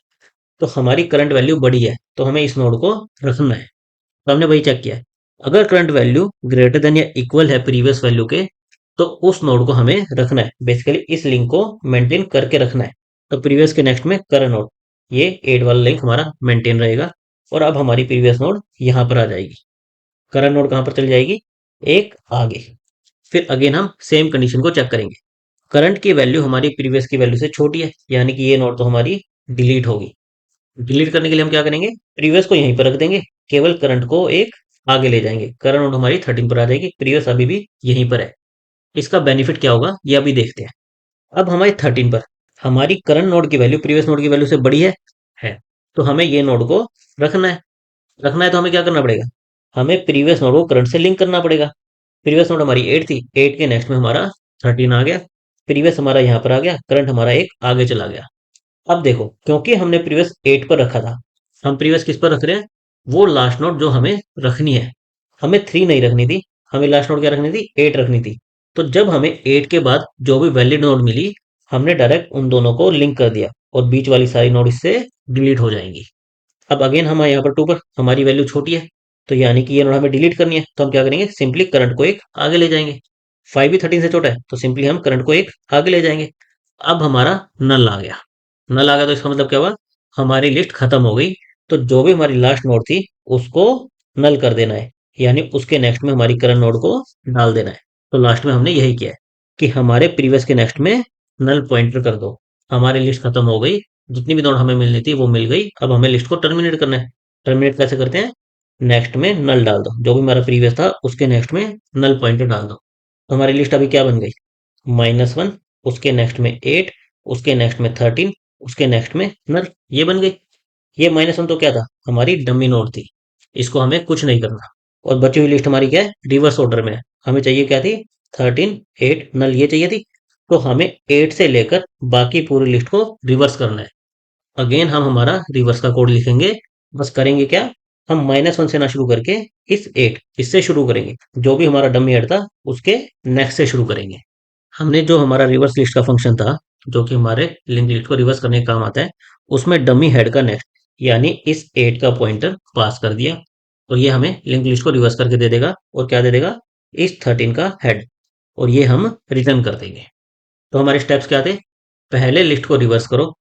S1: तो हमारी करंट वैल्यू बड़ी है तो हमें इस नोड को रखना है। तो हमने वही चेक किया है। अगर करंट वैल्यू ग्रेटर देन या इक्वल है प्रीवियस वैल्यू के तो उस नोड को हमें रखना है, बेसिकली इस लिंक को मेंटेन करके रखना है। तो प्रीवियस के नेक्स्ट में करंट नोड, ये 8 वाला लिंक हमारा मेंटेन रहेगा। और अब हमारी प्रीवियस नोड यहाँ पर आ जाएगी, करंट नोड कहाँ पर चली जाएगी, एक आगे। फिर अगेन हम सेम कंडीशन को चेक करेंगे। करंट की वैल्यू हमारी प्रीवियस की वैल्यू से छोटी है, यानी कि ये नोड तो हमारी डिलीट होगी। डिलीट करने के लिए हम क्या करेंगे, प्रीवियस को यहीं पर रख देंगे, केवल करंट को एक आगे ले जाएंगे। करंट नोड हमारी 13 पर आ जाएगी, प्रीवियस अभी भी यहीं पर है। इसका बेनिफिट क्या होगा ये अभी देखते हैं। अब हमारी 13 पर हमारी करंट नोड की वैल्यू प्रीवियस नोड की वैल्यू से बड़ी है। तो हमें ये नोड को रखना है। रखना है तो हमें क्या करना पड़ेगा, हमें प्रीवियस नोड को करंट से लिंक करना पड़ेगा। प्रीवियस नोड हमारी 8 थी, 8 के नेक्स्ट में हमारा 13 आ गया। प्रीवियस हमारा यहाँ पर आ गया, करंट हमारा एक आगे चला गया। अब देखो, क्योंकि हमने प्रीवियस 8 पर रखा था, हम प्रीवियस किस पर रख रहे हैं, वो लास्ट नोड जो हमें रखनी है। हमें 3 नहीं रखनी थी, हमें लास्ट नोड क्या रखनी थी, 8 रखनी थी। तो जब हमें 8 के बाद जो भी वैलिड नोड मिली, हमने डायरेक्ट उन दोनों को लिंक कर दिया और बीच वाली सारी नोड इससे डिलीट हो जाएंगी। अब अगेन हम यहाँ पर 2 पर, हमारी वैल्यू छोटी है तो यानी कि ये नोड हमें डिलीट करनी है। तो हम क्या करेंगे, सिंपली करंट को एक आगे ले जाएंगे। 5 भी 13 से छोटा है तो सिंपली हम करंट को एक आगे ले जाएंगे। अब हमारा नल आ गया। नल आ गया तो इसका मतलब क्या हुआ, हमारी लिस्ट खत्म हो गई। तो जो भी हमारी लास्ट नोड थी उसको नल कर देना है, यानी उसके नेक्स्ट में हमारी करंट नोड को डाल देना है। तो लास्ट में हमने यही किया है कि हमारे प्रीवियस के नेक्स्ट में नल पॉइंटर कर दो। हमारी लिस्ट खत्म हो गई, जितनी भी नोड हमें मिलनी थी वो मिल गई। अब हमें लिस्ट को टर्मिनेट करना है। टर्मिनेट कैसे करते हैं, नेक्स्ट में नल डाल दो, जो भी हमारा प्रीवियस था उसके नेक्स्ट में नल पॉइंटर डाल दो। तो हमारी लिस्ट अभी क्या बन गई, -1, उसके नेक्स्ट में 8, उसके नेक्स्ट में 13, उसके नेक्स्ट में नल, ये बन गई। ये -1 तो क्या था, हमारी डमी नोड थी, इसको हमें कुछ नहीं करना। और बची हुई लिस्ट हमारी क्या है, रिवर्स ऑर्डर में है। हमें चाहिए क्या थी, 13, 8 नल ये चाहिए थी। तो हमें 8 से लेकर बाकी पूरी लिस्ट को रिवर्स करना है। अगेन हम हमारा रिवर्स का कोड लिखेंगे। बस करेंगे क्या, हम -1 से ना शुरू करके इस 8 इससे शुरू करेंगे। जो भी हमारा डमी हेड था उसके नेक्स्ट से शुरू करेंगे। हमने जो हमारा रिवर्स लिस्ट का फंक्शन था, जो कि हमारे लिंक लिस्ट को रिवर्स करने का काम आता है, उसमें डमी हेड का नेक्स्ट यानी इस 8 का पॉइंटर पास कर दिया। और ये हमें लिंक लिस्ट को रिवर्स करके दे देगा। और क्या दे देगा, इस 13 का हेड। और ये हम रिटर्न कर देंगे। तो हमारे स्टेप्स क्या थे, पहले लिस्ट को रिवर्स करो,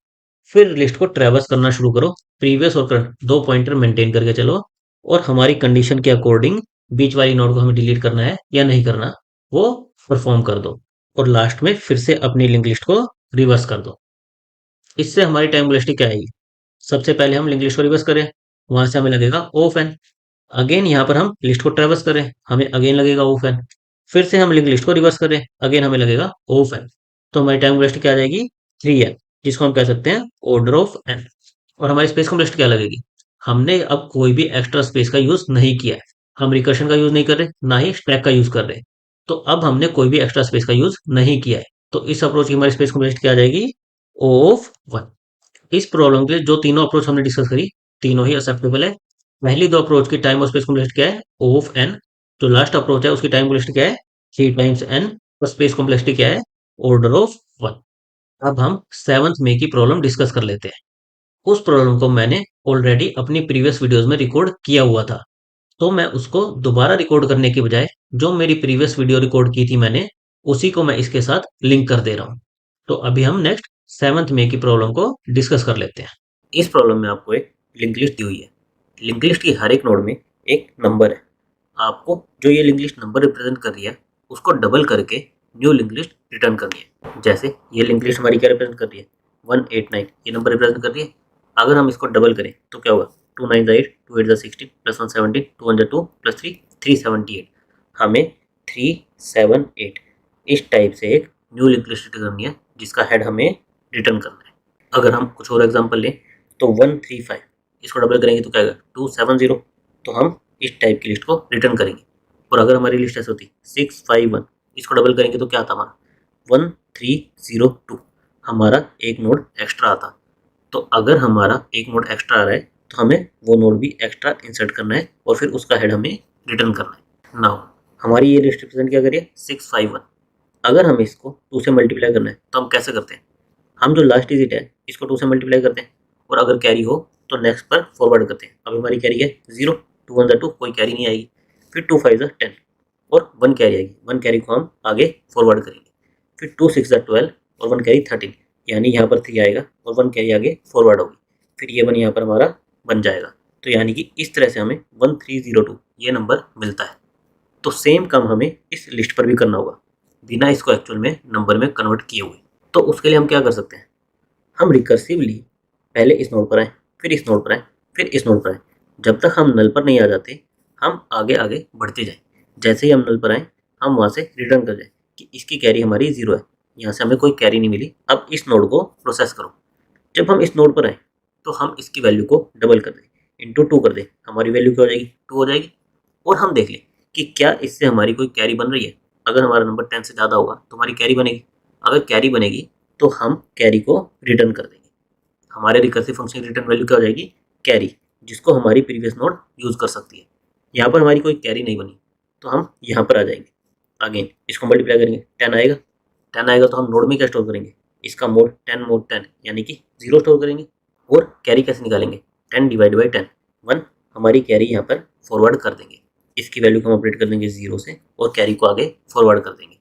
S1: फिर लिस्ट को ट्रैवर्स करना शुरू करो, प्रीवियस और करंट दो पॉइंटर मेंटेन करके चलो, और हमारी कंडीशन के अकॉर्डिंग बीच वाली नोड को हमें डिलीट करना है या नहीं करना वो परफॉर्म कर दो। और लास्ट में फिर से अपनी लिंक लिस्ट को रिवर्स कर दो। इससे हमारी टाइम वेलोसिटी क्या आएगी, सबसे पहले हम लिंक लिस्ट को रिवर्स करें, वहां से हमें लगेगा ओफ एन। अगेन यहाँ पर हम लिस्ट को ट्रैवर्स करें, हमें अगेन लगेगा ओफ एन। फिर से हम लिंक लिस्ट को रिवर्स करें, अगेन हमें लगेगा ऑफ एन। तो हमारी टाइम लिस्ट क्या आ जाएगी 3n, जिसको हम कह सकते हैं ऑर्डर ऑफ एन। और हमारी स्पेस कॉम्प्लेक्सिटी क्या लगेगी, हमने अब कोई भी एक्स्ट्रा स्पेस का यूज नहीं किया है, हम रिकर्शन का यूज नहीं कर रहे, ना ही स्टैक का यूज कर रहे। तो अब हमने कोई भी एक्स्ट्रा स्पेस का यूज नहीं किया है, तो इस अप्रोच की हमारी स्पेस कॉम्प्लेक्सिटी क्या आ जाएगी ऑफ वन। इस प्रॉब्लम के लिए जो तीनों अप्रोच हमने डिस्कस करी, तीनों ही एक्सेप्टेबल है। पहली दो अप्रोच की टाइम और स्पेस कॉम्प्लेक्सिटी क्या है ऑफ एन, जो लास्ट अप्रोच है उसकी टाइम कॉम्प्लेक्सिटी क्या है 3 टाइम्स एन, और स्पेस कॉम्प्लेक्सिटी क्या है ऑर्डर ऑफ वन। अब हम सेवंथ में की प्रॉब्लम डिस्कस कर लेते हैं। उस प्रॉब्लम को मैंने ऑलरेडी अपनी प्रीवियस वीडियोस में रिकॉर्ड किया हुआ था, तो मैं उसको दोबारा रिकॉर्ड करने की बजाय जो मेरी प्रीवियस वीडियो रिकॉर्ड की थी मैंने, उसी को मैं इसके साथ लिंक कर दे रहा हूँ। तो अभी हम नेक्स्ट सेवंथ में की प्रॉब्लम को डिस्कस कर लेते हैं। इस प्रॉब्लम में आपको एक लिंक लिस्ट दी हुई है। लिंक लिस्ट की हर एक नोड में एक नंबर है। आपको जो ये लिंक लिस्ट नंबर रिप्रेजेंट कर रही है उसको डबल करके न्यू लिंक लिस्ट रिटर्न करनी है। जैसे ये लिंक लिस्ट हमारी क्या रिप्रेजेंट कर रही है 189, ये नंबर रिप्रेजेंट कर रही है। अगर हम इसको डबल करें तो क्या होगा 2 9 8 2 8 16 प्लस 1 17 2 1 2 प्लस 3 378। हमें 378 इस टाइप से एक न्यू लिंक लिस्ट रिटर्न करनी है जिसका हेड हमें रिटर्न करना है। अगर हम कुछ और एग्जांपल लें तो 135 इसको डबल करेंगे तो क्या आएगा 270। तो हम इस टाइप की लिस्ट को रिटर्न करेंगे। और अगर हमारी लिस्ट ऐसी होती 651, इसको डबल करेंगे तो क्या आता हमारा 1302, हमारा एक नोड एक्स्ट्रा आता। तो अगर हमारा एक नोड एक्स्ट्रा आ रहा है तो हमें वो नोड भी एक्स्ट्रा इंसर्ट करना है और फिर उसका हेड हमें रिटर्न करना है। नाउ हमारी ये लिस्ट रिप्रेजेंट क्या करिए 651। अगर हमें इसको 2 से मल्टीप्लाई करना है तो हम कैसे करते हैं, हम जो लास्ट डिजिट है इसको 2 से मल्टीप्लाई करते हैं और अगर कैरी हो तो नेक्स्ट पर फॉरवर्ड करते हैं। अभी हमारी कैरी है 0, 2 1 2 कोई कैरी नहीं आएगी, फिर 2 5 10 और 1 कैरी आएगी, 1 कैरी को हम आगे फॉरवर्ड करेंगे, फिर 2 6 12 और 1 कैरी 13, यानी यहाँ पर 3 आएगा और 1 कैरी आगे फॉरवर्ड होगी, फिर ये 1 यहाँ पर हमारा बन जाएगा। तो यानी कि इस तरह से हमें 1302 ये नंबर मिलता है। तो सेम काम हमें इस लिस्ट पर भी करना होगा बिना इसको एक्चुअल में नंबर में कन्वर्ट किए हुए। तो उसके लिए हम क्या कर सकते हैं, हम रिकर्सिवली पहले इस नोड पर आए, फिर इस नोड पर आए, फिर इस नोड पर आए। जब तक हम नल पर नहीं आ जाते हम आगे आगे बढ़ते जाएं। जैसे ही हम नल पर आए हम वहाँ से रिटर्न कर जाए कि इसकी कैरी हमारी 0 है, यहाँ से हमें कोई कैरी नहीं मिली, अब इस नोड को प्रोसेस करो। जब हम इस नोड पर आए तो हम इसकी वैल्यू को डबल कर दें, इंटू 2 कर दें, हमारी वैल्यू क्या हो जाएगी 2 हो जाएगी। और हम देख लें कि क्या इससे हमारी कोई कैरी बन रही है। अगर हमारा नंबर 10 से ज़्यादा होगा तो हमारी कैरी बनेगी, अगर कैरी बनेगी तो हम कैरी को रिटर्न कर देंगे। हमारे रिकर्सिव फंक्शन की रिटर्न वैल्यू क्या हो जाएगी कैरी, जिसको हमारी प्रीवियस नोड यूज कर सकती है। यहाँ पर हमारी कोई कैरी नहीं बनी तो हम यहाँ पर आ जाएंगे, अगेन इसको मल्टीप्लाई करेंगे 10 आएगा। 10 आएगा तो हम नोड में क्या स्टोर करेंगे, इसका मोड 10 मोड 10 यानी कि 0 स्टोर करेंगे। और कैरी कैसे निकालेंगे 10 डिवाइड बाई 10 1, हमारी कैरी यहाँ पर फॉरवर्ड कर देंगे, इसकी वैल्यू को हम अपडेट कर देंगे 0 से और कैरी को आगे फॉरवर्ड कर देंगे।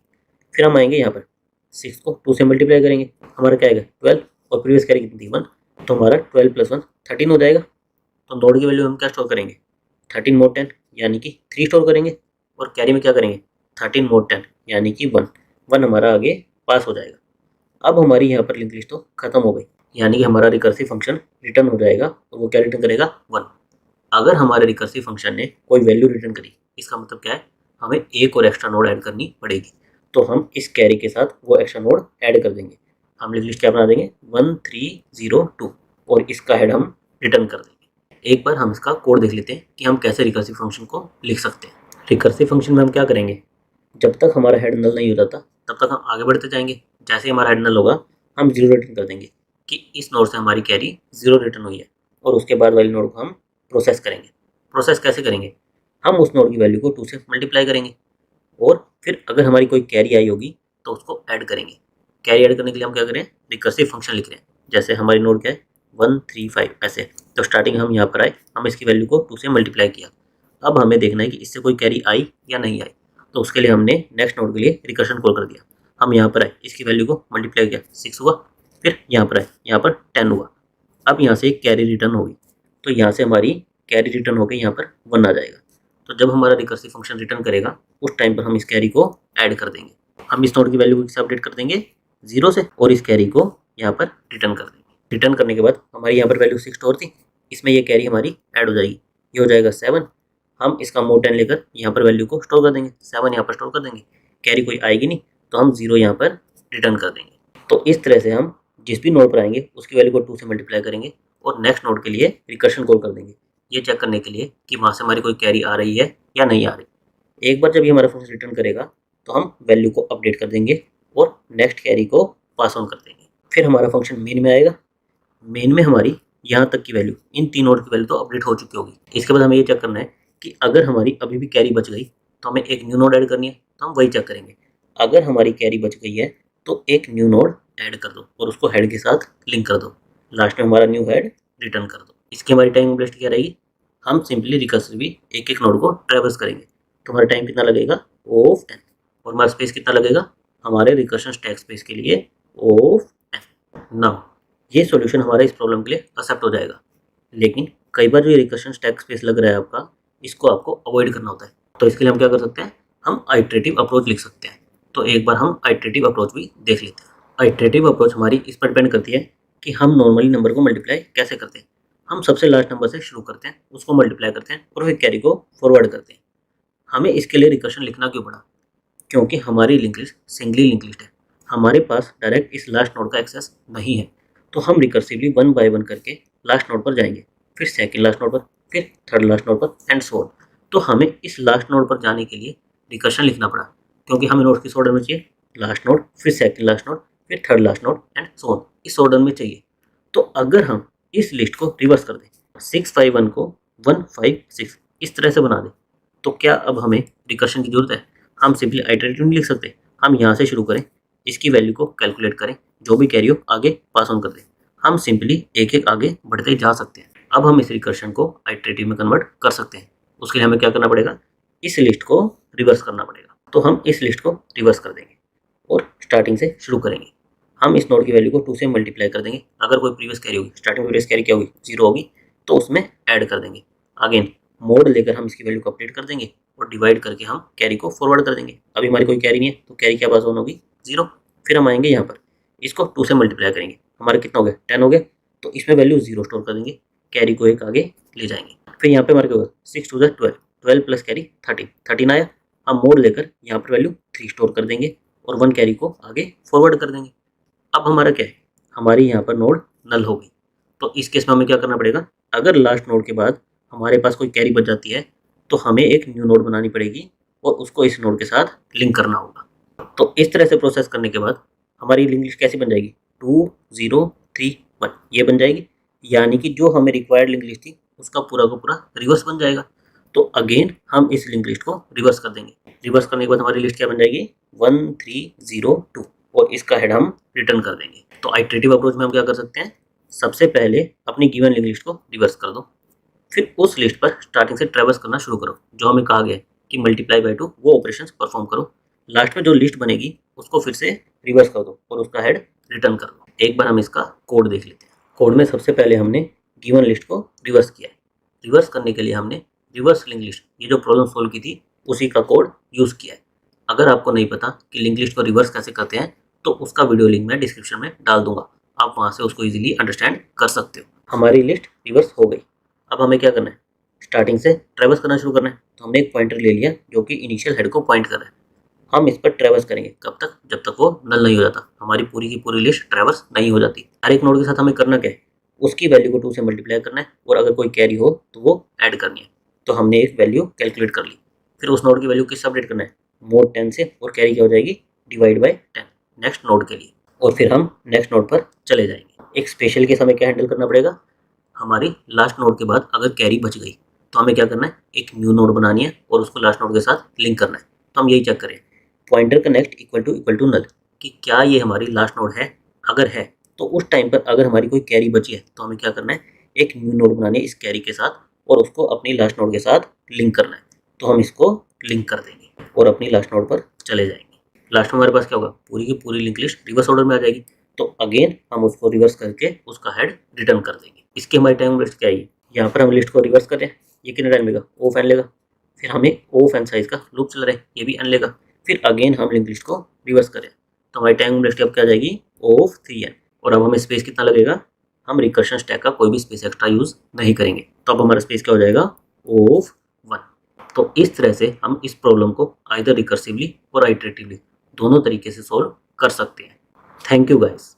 S1: फिर हम आएंगे यहाँ पर 6 को 2 से मल्टीप्लाई करेंगे, हमारा क्या आएगा 12 और प्रीवियस कैरी कितनी थी 1, तो हमारा 12 प्लस 1 13 हो जाएगा। तो नोड की वैल्यू हम क्या स्टोर करेंगे 13 मोड 10 यानी कि 3 स्टोर करेंगे और कैरी में क्या करेंगे 13 मोड 10 यानी कि 1, 1 हमारा आगे पास हो जाएगा। अब हमारी यहाँ पर लिंक लिस्ट तो खत्म हो गई, यानी कि हमारा रिकर्सिव फंक्शन रिटर्न हो जाएगा और वो क्या रिटर्न करेगा 1। अगर हमारे रिकर्सिव फंक्शन ने कोई वैल्यू रिटर्न करी इसका मतलब क्या है हमें एक और एक्स्ट्रा नोड ऐड करनी पड़ेगी। तो हम इस कैरी के साथ वो एक्स्ट्रा नोड ऐड कर देंगे, हम लिंक लिस्ट क्या बना देंगे 1302 और इसका हेड हम रिटर्न कर देंगे। एक बार हम इसका कोड देख लेते हैं कि हम कैसे रिकर्सिव फंक्शन को लिख सकते हैं। रिकर्सिव फंक्शन में हम क्या करेंगे, जब तक हमारा हेड नल नहीं हो जाता तब तक हम आगे बढ़ते जाएंगे। जैसे ही हमारा हेड नल होगा हम 0 रिटर्न कर देंगे कि इस नोड से हमारी कैरी 0 रिटर्न हुई है और उसके बाद वाली नोड को हम प्रोसेस करेंगे। प्रोसेस कैसे करेंगे, हम उस नोड की वैल्यू को 2 से मल्टीप्लाई करेंगे और फिर अगर हमारी कोई कैरी आई होगी तो उसको ऐड करेंगे। कैरी ऐड करने के लिए हम क्या करें रिकर्सिव फंक्शन लिख रहे हैं। जैसे हमारी नोड क्या है 135 ऐसे, तो स्टार्टिंग हम यहाँ पर आए, हम इसकी वैल्यू को 2 से मल्टीप्लाई किया। अब हमें देखना है कि इससे कोई कैरी आई या नहीं आई, तो उसके लिए हमने नेक्स्ट नोड के लिए रिकर्शन कॉल कर दिया। हम यहाँ पर आए, इसकी वैल्यू को मल्टीप्लाई किया 6 हुआ, फिर यहाँ पर आए, यहाँ पर 10 हुआ। अब यहाँ से एक कैरी रिटर्न होगी तो यहाँ से हमारी कैरी रिटर्न होकर यहाँ पर 1 आ जाएगा। तो जब हमारा रिकर्सिव फंक्शन रिटर्न करेगा उस टाइम पर हम इस कैरी को ऐड कर देंगे। हम इस नोड की वैल्यू को किससे अपडेट कर देंगे 0 से और इस कैरी को यहाँ पर रिटर्न कर देंगे। रिटर्न करने के बाद हमारी यहाँ पर वैल्यू 6 स्टोर थी, इसमें ये कैरी हमारी ऐड हो जाएगी, ये हो जाएगा 7 हम इसका मोड 10 लेकर यहाँ पर वैल्यू को स्टोर कर देंगे, 7 यहाँ पर स्टोर कर देंगे, कैरी कोई आएगी नहीं तो हम 0 यहाँ पर रिटर्न कर देंगे। तो इस तरह से हम जिस भी नोड पर आएंगे उसकी वैल्यू को 2 से मल्टीप्लाई करेंगे और नेक्स्ट नोड के लिए रिकर्शन कॉल कर देंगे, ये चेक करने के लिए कि वहाँ से हमारी कोई कैरी आ रही है या नहीं आ रही। एक बार जब ये हमारा फंक्शन रिटर्न करेगा तो हम वैल्यू को अपडेट कर देंगे और नेक्स्ट कैरी को पास ऑन कर देंगे। फिर हमारा फंक्शन मेन में आएगा, मेन में हमारी यहाँ तक की वैल्यू, इन 3 नोड की वैल्यू तो अपडेट हो चुकी होगी। इसके बाद हमें ये चेक करना है कि अगर हमारी अभी भी कैरी बच गई तो हमें एक न्यू नोड ऐड करनी है, तो हम वही चेक करेंगे। अगर हमारी कैरी बच गई है तो एक न्यू नोड ऐड कर दो और उसको हेड के साथ लिंक कर दो, लास्ट में हमारा न्यू हेड रिटर्न कर दो। इसकी हमारी टाइम वेस्ट क्या रहेगी, हम सिंपली रिकर्सिवली एक एक नोड को ट्रैवर्स करेंगे। तो हमारा टाइम कितना लगेगा, ऑफ n, और हमारा स्पेस कितना लगेगा हमारे रिकर्शन स्टैक स्पेस के लिए, ऑफ n। नाउ ये सॉल्यूशन हमारा इस प्रॉब्लम के लिए एक्सेप्ट हो जाएगा, लेकिन कई बार जो ये रिकर्शन स्टैक स्पेस लग रहा है आपका, इसको आपको अवॉइड करना होता है। तो इसके लिए हम क्या कर सकते हैं, हम आइटरेटिव अप्रोच लिख सकते हैं। तो एक बार हम आइटरेटिव अप्रोच भी देख लेते हैं। आइटरेटिव अप्रोच हमारी इस पर डिपेंड करती है कि हम नॉर्मली नंबर को मल्टीप्लाई कैसे करते हैं। हम सबसे लास्ट नंबर से शुरू करते हैं, उसको मल्टीप्लाई करते हैं और फिर कैरी को फॉरवर्ड करते हैं। हमें इसके लिए रिकर्शन लिखना क्यों पड़ा, क्योंकि हमारी link list singly link list है, हमारे पास डायरेक्ट इस लास्ट नोड का एक्सेस नहीं है। तो हम रिकर्सिवली 1 बाय 1 करके लास्ट नोड पर जाएंगे, फिर सेकंड लास्ट नोड पर, फिर थर्ड लास्ट नोड पर एंड सो ऑन। तो हमें इस लास्ट नोड पर जाने के लिए रिकर्शन लिखना पड़ा, क्योंकि हमें नोड किस ऑर्डर में चाहिए, लास्ट नोड, फिर सेकंड लास्ट नोड, फिर third last node and so on, इस ऑर्डर में चाहिए। तो अगर हम इस लिस्ट को रिवर्स कर दें, 651 को 156 इस तरह से बना दें, तो क्या अब हमें रिकर्शन की जरूरत है? हम सिंपली आइटरेटिव नहीं लिख सकते, हम यहाँ से शुरू करें, इसकी वैल्यू को कैलकुलेट करें, जो भी कैरी हो आगे पास ऑन कर दें। हम सिंपली एक एक आगे बढ़ते जा सकते हैं। अब हम इस रिकर्शन को आइटरेटिव में कन्वर्ट कर सकते हैं। उसके लिए हमें क्या करना पड़ेगा, इस लिस्ट को रिवर्स करना पड़ेगा। तो हम इस लिस्ट को रिवर्स कर देंगे और स्टार्टिंग से शुरू करेंगे। हम इस नोड की वैल्यू को 2 से मल्टीप्लाई कर देंगे। अगर कोई प्रीवियस कैरी होगी, स्टार्टिंग में प्रीवियस कैरी क्या होगी, 0 होगी, तो उसमें ऐड कर देंगे। अगेन मोड लेकर हम इसकी वैल्यू को अपडेट कर देंगे और डिवाइड करके हम कैरी को फॉरवर्ड कर देंगे। अभी हमारी कोई कैरी नहीं है तो कैरी क्या पास ऑन होगी, 0। फिर हम आएंगे यहाँ पर, इसको 2 से मल्टीप्लाई करेंगे, हमारा कितना हो गया, 10 हो गया, तो इसमें वैल्यू 0 स्टोर कर देंगे, कैरी को एक आगे ले जाएंगे। फिर यहाँ पे हमारे क्या होगा, 6 2 12, 12 प्लस कैरी 13, 13 आया। हम मोड लेकर यहाँ पर वैल्यू 3 स्टोर कर देंगे और 1 कैरी को आगे फॉरवर्ड कर देंगे। अब हमारा क्या है, हमारी यहाँ पर नोड नल हो गई। तो इस केस में हमें क्या करना पड़ेगा, अगर लास्ट नोड के बाद हमारे पास कोई कैरी बच जाती है तो हमें एक न्यू नोड बनानी पड़ेगी और उसको इस नोड के साथ लिंक करना होगा। तो इस तरह से प्रोसेस करने के बाद हमारी लिंक लिस्ट कैसी बन जाएगी, 2 0 3 1 ये बन जाएगी। यानी कि जो हमें रिक्वायर्ड लिंक लिस्ट थी उसका पूरा का पूरा रिवर्स बन जाएगा। तो अगेन हम इस लिंक लिस्ट को रिवर्स कर देंगे। रिवर्स करने के बाद हमारी लिस्ट क्या बन जाएगी, 1302, और इसका हेड हम रिटर्न कर देंगे। तो आइटरेटिव अप्रोच में हम क्या कर सकते हैं, सबसे पहले अपनी गिवन लिंक लिस्ट को रिवर्स कर दो, फिर उस लिस्ट पर स्टार्टिंग से ट्रैवर्स करना शुरू करो, जो हमें कहा गया है कि मल्टीप्लाई बाय 2 वो ऑपरेशंस परफॉर्म करो। लास्ट में जो लिस्ट बनेगी उसको फिर से रिवर्स कर दो और उसका हेड रिटर्न कर दो। एक बार हम इसका कोड देख लेते हैं। कोड में सबसे पहले हमने गिवन लिस्ट को रिवर्स किया है। रिवर्स करने के लिए हमने रिवर्स लिंक लिस्ट, ये जो प्रॉब्लम सोल्व की थी उसी का कोड यूज़ किया है। अगर आपको नहीं पता कि लिंक लिस्ट को रिवर्स कैसे करते हैं तो उसका वीडियो लिंक मैं डिस्क्रिप्शन में डाल दूंगा, आप वहाँ से उसको इजीली अंडरस्टैंड कर सकते हो। हमारी लिस्ट रिवर्स हो गई। अब हमें क्या करना है, स्टार्टिंग से ट्रैवर्स करना शुरू करना है। तो हमने एक पॉइंटर ले लिया जो कि इनिशियल हेड को पॉइंट कर रहा है। हम इस पर ट्रैवर्स करेंगे कब तक, जब तक वो नल नहीं हो जाता, हमारी पूरी की पूरी लिस्ट ट्रैवर्स नहीं हो जाती। हर एक नोड के साथ हमें करना क्या है, उसकी वैल्यू को 2 से मल्टीप्लाई करना है और अगर कोई कैरी हो तो वो ऐड करनी है। तो हमने एक वैल्यू कैलकुलेट कर ली। फिर उस नोड की वैल्यू किससे अपडेट करना है, मोड 10 से, और कैरी क्या हो जाएगी, डिवाइड बाय 10 नेक्स्ट नोड के लिए। और फिर हम नेक्स्ट नोड पर चले जाएंगे। एक स्पेशल केस हमें क्या हैंडल करना पड़ेगा, हमारी लास्ट नोड के बाद अगर कैरी बच गई तो हमें क्या करना है, एक न्यू नोड बनानी है और उसको लास्ट नोड के साथ लिंक करना है। तो हम यही चेक करें, pointer connect equal to null, कि क्या ये हमारी लास्ट नोड है। अगर है तो उस टाइम पर अगर हमारी कोई कैरी बची है तो हमें क्या करना है, एक न्यू नोड बनानी है इस कैरी के साथ और उसको अपनी लास्ट नोड के साथ लिंक करना है। तो हम इसको लिंक कर देंगे और अपनी लास्ट नोड पर चले जाएंगे। लास्ट में हमारे पास क्या होगा, पूरी की पूरी लिंक लिस्ट रिवर्स ऑर्डर में आ जाएगी। तो अगेन हम उसको रिवर्स करके उसका हेड रिटर्न कर देंगे। इसकी हमारी टाइम लिस्ट क्या है, यहाँ पर हम लिस्ट को रिवर्स करें, ये कितना टाइम लेगा, ऑफ एन लेगा। फिर हमें ऑफ एन साइज का लूप चल रहा है, ये भी एन लेगा। फिर अगेन हम लिंक लिस्ट को रिवर्स करें तो हमारी टाइम लिस्ट अब क्या आ जाएगी, ऑफ 3n। और अब हमें स्पेस कितना लगेगा, हम रिकर्शन स्टैक का कोई भी स्पेस एक्स्ट्रा यूज नहीं करेंगे। तो अब हमारा स्पेस क्या हो जाएगा, ऑफ 1। तो इस तरह से हम इस प्रॉब्लम को आइदर रिकर्सिवली और आइटरेटिवली दोनों तरीके से सॉल्व कर सकते हैं। Thank you guys.